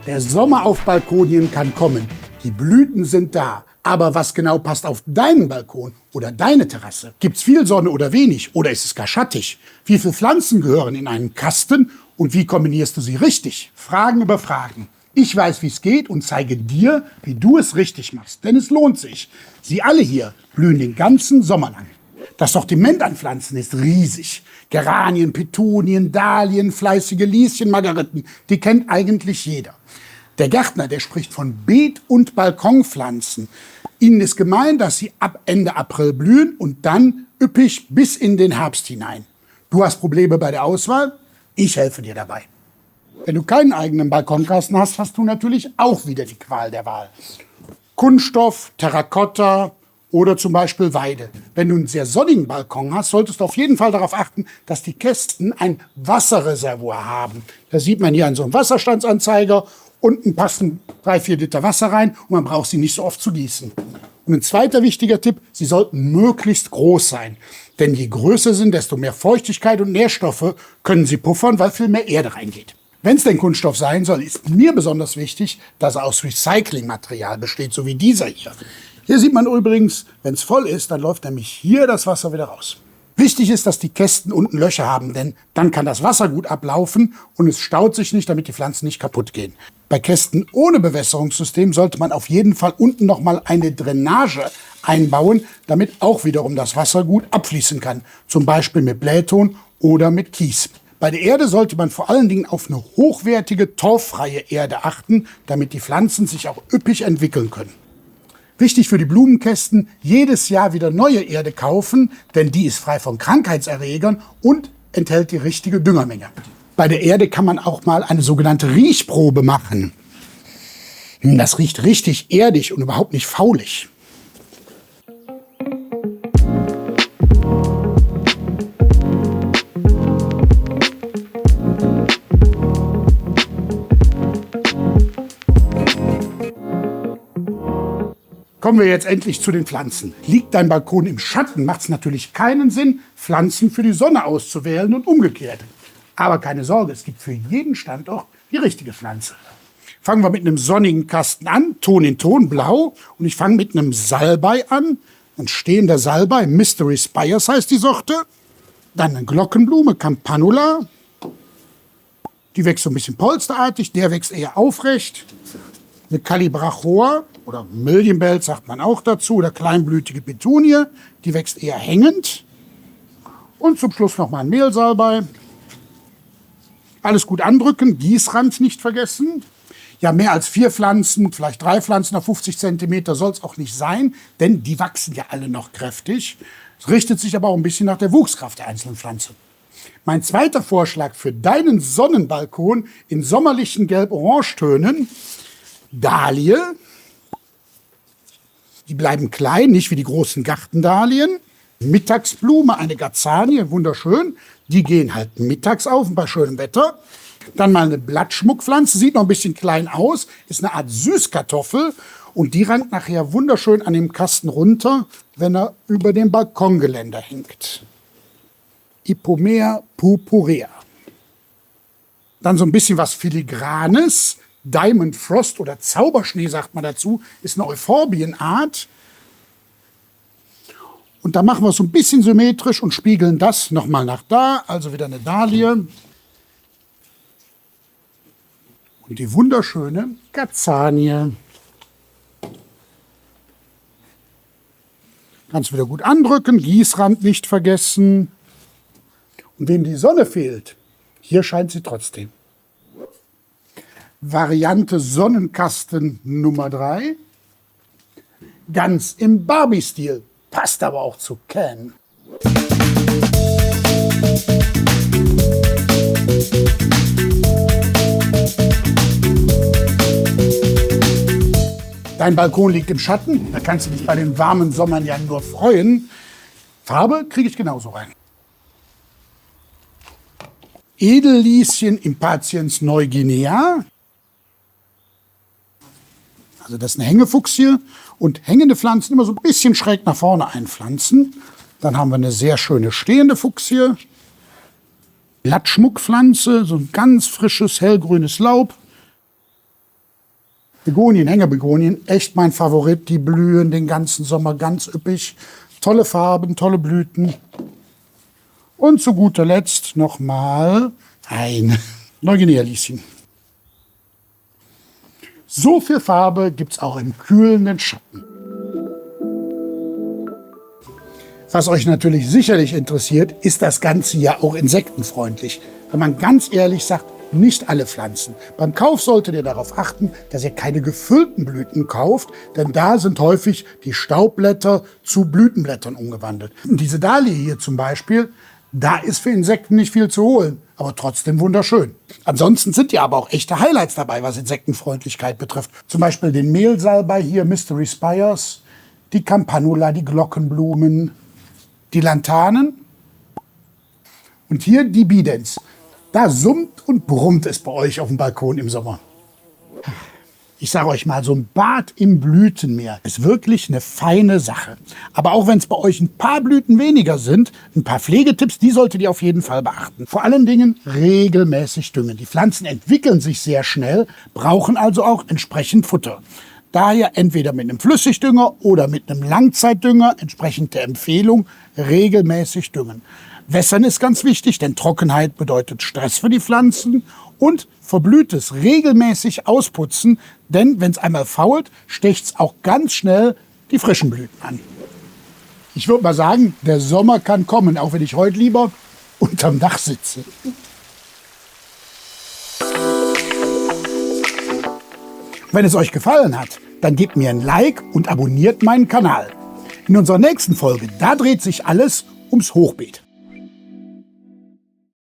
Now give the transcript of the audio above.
Der Sommer auf Balkonien kann kommen. Die Blüten sind da. Aber was genau passt auf deinen Balkon oder deine Terrasse? Gibt's viel Sonne oder wenig? Oder ist es gar schattig? Wie viele Pflanzen gehören in einen Kasten? Und wie kombinierst du sie richtig? Fragen über Fragen. Ich weiß, wie es geht und zeige dir, wie du es richtig machst. Denn es lohnt sich. Sie alle hier blühen den ganzen Sommer lang. Das Sortiment an Pflanzen ist riesig. Geranien, Petunien, Dahlien, fleißige Lieschen, Margeriten, die kennt eigentlich jeder. Der Gärtner, der spricht von Beet- und Balkonpflanzen. Ihnen ist gemein, dass sie ab Ende April blühen und dann üppig bis in den Herbst hinein. Du hast Probleme bei der Auswahl? Ich helfe dir dabei. Wenn du keinen eigenen Balkonkasten hast, hast du natürlich auch wieder die Qual der Wahl. Kunststoff, Terrakotta oder zum Beispiel Weide. Wenn du einen sehr sonnigen Balkon hast, solltest du auf jeden Fall darauf achten, dass die Kästen ein Wasserreservoir haben. Das sieht man hier an so einem Wasserstandsanzeiger. Unten passen 3-4 Liter Wasser rein und man braucht sie nicht so oft zu gießen. Und ein zweiter wichtiger Tipp, sie sollten möglichst groß sein. Denn je größer sind, desto mehr Feuchtigkeit und Nährstoffe können sie puffern, weil viel mehr Erde reingeht. Wenn es denn Kunststoff sein soll, ist mir besonders wichtig, dass er aus Recyclingmaterial besteht, so wie dieser hier. Hier sieht man übrigens, wenn es voll ist, dann läuft nämlich hier das Wasser wieder raus. Wichtig ist, dass die Kästen unten Löcher haben, denn dann kann das Wasser gut ablaufen und es staut sich nicht, damit die Pflanzen nicht kaputt gehen. Bei Kästen ohne Bewässerungssystem sollte man auf jeden Fall unten nochmal eine Drainage einbauen, damit auch wiederum das Wasser gut abfließen kann. Zum Beispiel mit Blähton oder mit Kies. Bei der Erde sollte man vor allen Dingen auf eine hochwertige, torffreie Erde achten, damit die Pflanzen sich auch üppig entwickeln können. Wichtig für die Blumenkästen, jedes Jahr wieder neue Erde kaufen, denn die ist frei von Krankheitserregern und enthält die richtige Düngermenge. Bei der Erde kann man auch mal eine sogenannte Riechprobe machen. Das riecht richtig erdig und überhaupt nicht faulig. Kommen wir jetzt endlich zu den Pflanzen. Liegt dein Balkon im Schatten, macht es natürlich keinen Sinn, Pflanzen für die Sonne auszuwählen und umgekehrt. Aber keine Sorge, es gibt für jeden Standort die richtige Pflanze. Fangen wir mit einem sonnigen Kasten an, Ton in Ton, blau. Und ich fange mit einem Salbei an. Ein stehender Salbei, Mystery Spires heißt die Sorte. Dann eine Glockenblume, Campanula. Die wächst so ein bisschen polsterartig, der wächst eher aufrecht. Eine Calibrachoa oder Millienbelt sagt man auch dazu, oder kleinblütige Petunie, die wächst eher hängend. Und zum Schluss noch mal ein Mehlsalbei. Alles gut andrücken, Gießrand nicht vergessen. Ja, mehr als 4 Pflanzen, vielleicht 3 Pflanzen auf 50 cm soll es auch nicht sein, denn die wachsen ja alle noch kräftig. Es richtet sich aber auch ein bisschen nach der Wuchskraft der einzelnen Pflanze. Mein zweiter Vorschlag für deinen Sonnenbalkon in sommerlichen Gelb-Orange-Tönen: Dahlie. Die bleiben klein, nicht wie die großen Gartendahlien. Mittagsblume, eine Gazanie, wunderschön. Die gehen halt mittags auf bei schönem Wetter. Dann mal eine Blattschmuckpflanze, sieht noch ein bisschen klein aus, ist eine Art Süßkartoffel. Und die rankt nachher wunderschön an dem Kasten runter, wenn er über dem Balkongeländer hängt. Ipomea purpurea. Dann so ein bisschen was Filigranes. Diamond Frost oder Zauberschnee sagt man dazu, ist eine Euphorbienart. Und da machen wir es so ein bisschen symmetrisch und spiegeln das nochmal nach da. Also wieder eine Dahlie. Und die wunderschöne Gazanie. Kannst wieder gut andrücken, Gießrand nicht vergessen. Und wem die Sonne fehlt, hier scheint sie trotzdem. Variante Sonnenkasten Nummer 3. Ganz im Barbie-Stil, passt aber auch zu Ken. Dein Balkon liegt im Schatten, da kannst du dich bei den warmen Sommern ja nur freuen. Farbe kriege ich genauso rein. Edellieschen Impatiens Neuguinea. Also das ist eine Hängefuchsie und hängende Pflanzen immer so ein bisschen schräg nach vorne einpflanzen. Dann haben wir eine sehr schöne stehende Fuchsie. Blattschmuckpflanze, so ein ganz frisches, hellgrünes Laub. Begonien, Hängebegonien, echt mein Favorit. Die blühen den ganzen Sommer ganz üppig. Tolle Farben, tolle Blüten. Und zu guter Letzt nochmal ein Neuguinea-Lieschen. So viel Farbe gibt's auch im kühlenden Schatten. Was euch natürlich sicherlich interessiert, ist das Ganze ja auch insektenfreundlich. Wenn man ganz ehrlich sagt, nicht alle Pflanzen. Beim Kauf solltet ihr darauf achten, dass ihr keine gefüllten Blüten kauft, denn da sind häufig die Staubblätter zu Blütenblättern umgewandelt. Und diese Dahlie hier zum Beispiel, da ist für Insekten nicht viel zu holen, aber trotzdem wunderschön. Ansonsten sind ja aber auch echte Highlights dabei, was Insektenfreundlichkeit betrifft. Zum Beispiel den Mehlsalbei hier, Mystery Spires, die Campanula, die Glockenblumen, die Lantanen und hier die Bidens. Da summt und brummt es bei euch auf dem Balkon im Sommer. Ich sage euch mal, so ein Bad im Blütenmeer ist wirklich eine feine Sache. Aber auch wenn es bei euch ein paar Blüten weniger sind, ein paar Pflegetipps, die solltet ihr auf jeden Fall beachten. Vor allen Dingen regelmäßig düngen. Die Pflanzen entwickeln sich sehr schnell, brauchen also auch entsprechend Futter. Daher entweder mit einem Flüssigdünger oder mit einem Langzeitdünger, entsprechend der Empfehlung, regelmäßig düngen. Wässern ist ganz wichtig, denn Trockenheit bedeutet Stress für die Pflanzen. Und Verblühtes regelmäßig ausputzen, denn wenn es einmal fault, sticht es auch ganz schnell die frischen Blüten an. Ich würde mal sagen, der Sommer kann kommen, auch wenn ich heute lieber unterm Dach sitze. Wenn es euch gefallen hat, dann gebt mir ein Like und abonniert meinen Kanal. In unserer nächsten Folge, da dreht sich alles ums Hochbeet.